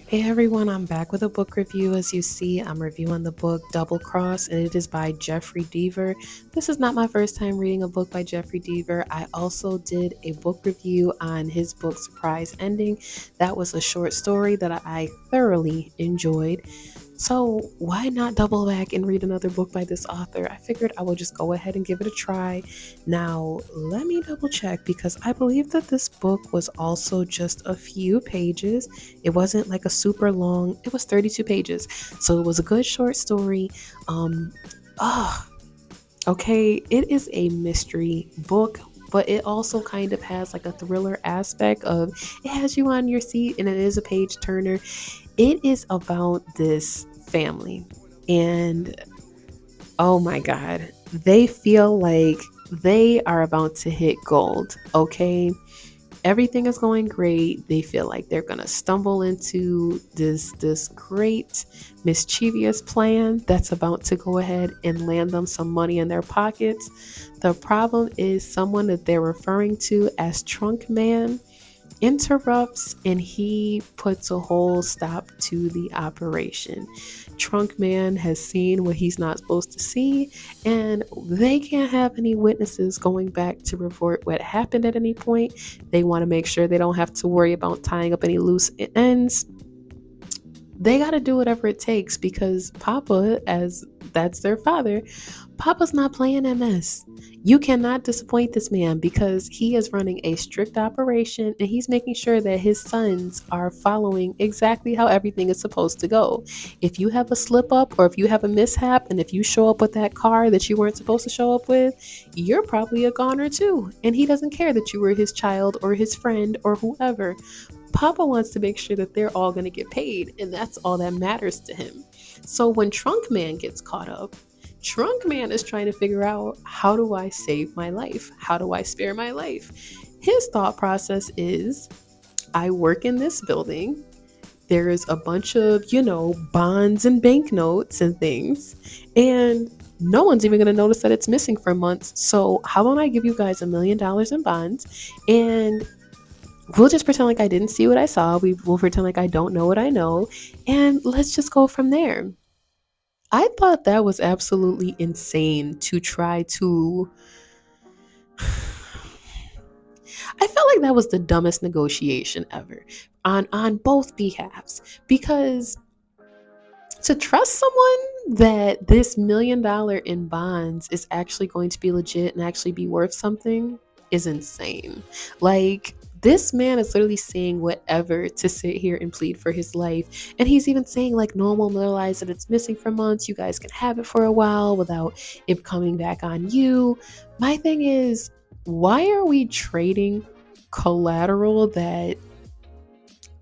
Hey everyone, I'm back with a book review. As you see, I'm reviewing the book Double Cross, and it is by Jeffrey Deaver. This is not my first time reading a book by Jeffrey Deaver. I also did a book review on his book Surprise Ending. That was a short story that I thoroughly enjoyed. So, why not double back and read another book by this author? I figured I would just go ahead and give it a try. Now, let me double check because I believe that this book was also just a few pages. It wasn't like a super long, it was 32 pages. So, it was a good short story. Um, oh, okay, it is a mystery book, but it also kind of has like a thriller aspect of it has you on your seat and it is a page turner. It is about this family, and oh my god, they feel like they are about to hit gold. Okay, everything is going great. They feel like they're gonna stumble into this great mischievous plan that's about to go ahead and land them some money in their pockets. The problem is someone that they're referring to as Trunk Man interrupts, and he puts a whole stop to the operation. Trunk Man has seen what he's not supposed to see, and they can't have any witnesses going back to report what happened at any point. They want to make sure they don't have to worry about tying up any loose ends. They got to do whatever it takes because Papa, as that's their father, Papa's not playing MS. You cannot disappoint this man because he is running a strict operation and he's making sure that his sons are following exactly how everything is supposed to go. If you have a slip up or if you have a mishap and if you show up with that car that you weren't supposed to show up with, you're probably a goner too. And he doesn't care that you were his child or his friend or whoever. Papa wants to make sure that they're all going to get paid, and that's all that matters to him. So when Trunk Man gets caught up, Trunk Man is trying to figure out, how do I save my life? How do I spare my life? His thought process is, I work in this building. There's a bunch of, bonds and banknotes and things. And no one's even going to notice that it's missing for months. So, how about I give you guys $1 million in bonds, and we'll just pretend like I didn't see what I saw. We will pretend like I don't know what I know. And let's just go from there. I thought that was absolutely insane to try to. I felt like that was the dumbest negotiation ever on both behalves, because to trust someone that this $1 million in bonds is actually going to be legit and actually be worth something is insane. Like, this man is literally saying whatever to sit here and plead for his life. And he's even saying, like, no one will realize that it's missing for months. You guys can have it for a while without it coming back on you. My thing is, why are we trading collateral that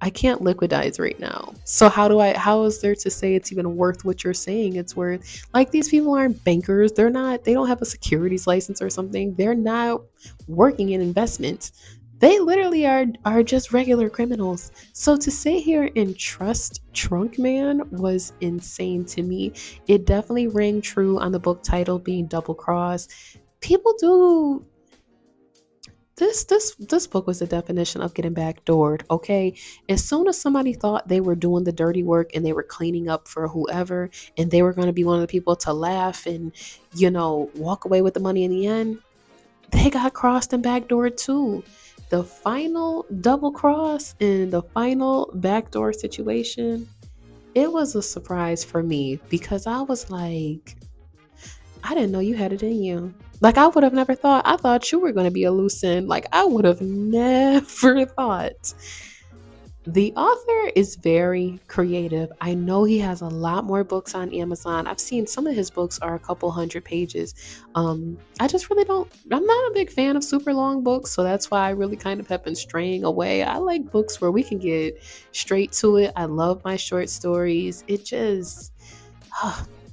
I can't liquidize right now? So how is there to say it's even worth what you're saying it's worth? Like, these people aren't bankers. They don't have a securities license or something. They're not working in investments. They literally are just regular criminals. So to sit here and trust Trunk Man was insane to me. It definitely rang true on the book title being Double Cross. People do this book was the definition of getting backdoored. Okay, as soon as somebody thought they were doing the dirty work and they were cleaning up for whoever, and they were going to be one of the people to laugh and walk away with the money in the end, they got crossed and backdoored too. The final double cross and the final backdoor situation, it was a surprise for me because I was like, I didn't know you had it in you. Like, I would have never thought. I thought you were going to be a loose end. Like, I would have never thought. The author is very creative. I know he has a lot more books on Amazon. I've seen some of his books are a couple hundred pages. I just really don't, I'm not a big fan of super long books, so that's why I really kind of have been straying away. I like books where we can get straight to it. I love my short stories. It just,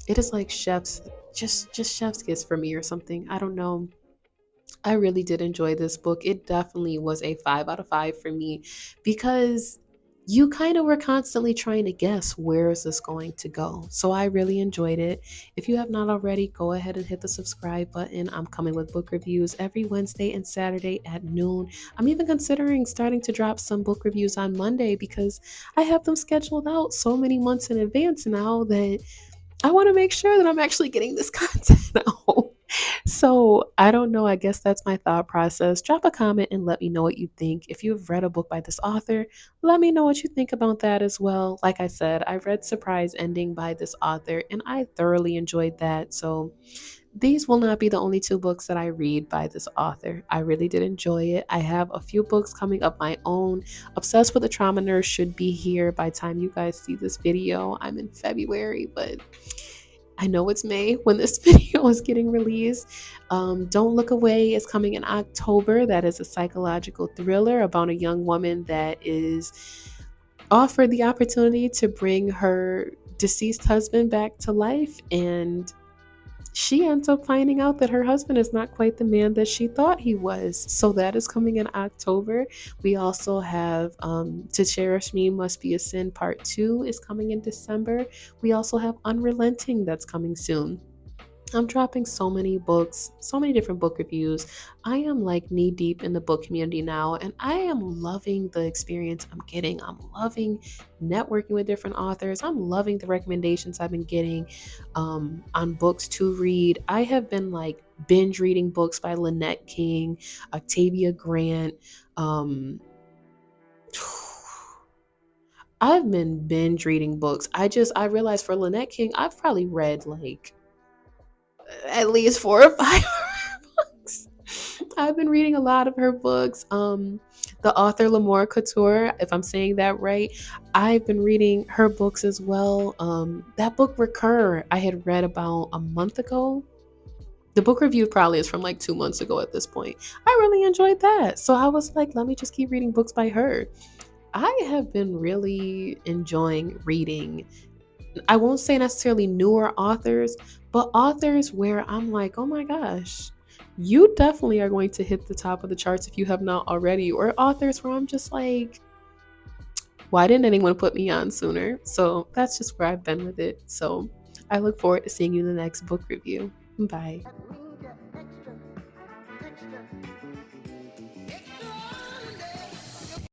it is like just chef's kiss for me or something. I don't know. I really did enjoy this book. It definitely was a 5 out of 5 for me because you kind of were constantly trying to guess where is this going to go. So I really enjoyed it. If you have not already, go ahead and hit the subscribe button. I'm coming with book reviews every Wednesday and Saturday at noon. I'm even considering starting to drop some book reviews on Monday because I have them scheduled out so many months in advance now that I want to make sure that I'm actually getting this content out. So I don't know. I guess that's my thought process. Drop a comment and let me know what you think. If you've read a book by this author, let me know what you think about that as well. Like I said, I read Surprise Ending by this author and I thoroughly enjoyed that. So these will not be the only two books that I read by this author. I really did enjoy it. I have a few books coming up my own. Obsessed with the Trauma Nurse should be here by the time you guys see this video. I'm in February, but I know it's May when this video is getting released. Don't Look Away is coming in October. That is a psychological thriller about a young woman that is offered the opportunity to bring her deceased husband back to life, and she ends up finding out that her husband is not quite the man that she thought he was. So that is coming in October. We also have To Cherish Me Must Be a Sin Part 2 is coming in December. We also have Unrelenting that's coming soon. I'm dropping so many books, so many different book reviews. I am like knee deep in the book community now, and I am loving the experience I'm getting. I'm loving networking with different authors. I'm loving the recommendations I've been getting on books to read. I have been like binge reading books by Lynette King, Octavia Grant. Um, I've been binge reading books. I realized for Lynette King, I've probably read like at least 4 or 5 books. I've been reading a lot of her books. The author Lamore Couture, if I'm saying that right, I've been reading her books as well. That book Recur, I had read about a month ago. The book review probably is from like 2 months ago at this point. I really enjoyed that. So I was like, let me just keep reading books by her. I have been really enjoying reading. I won't say necessarily newer authors, but authors where I'm like, oh my gosh, you definitely are going to hit the top of the charts if you have not already. Or authors where I'm just like, why didn't anyone put me on sooner? So that's just where I've been with it. So I look forward to seeing you in the next book review. Bye.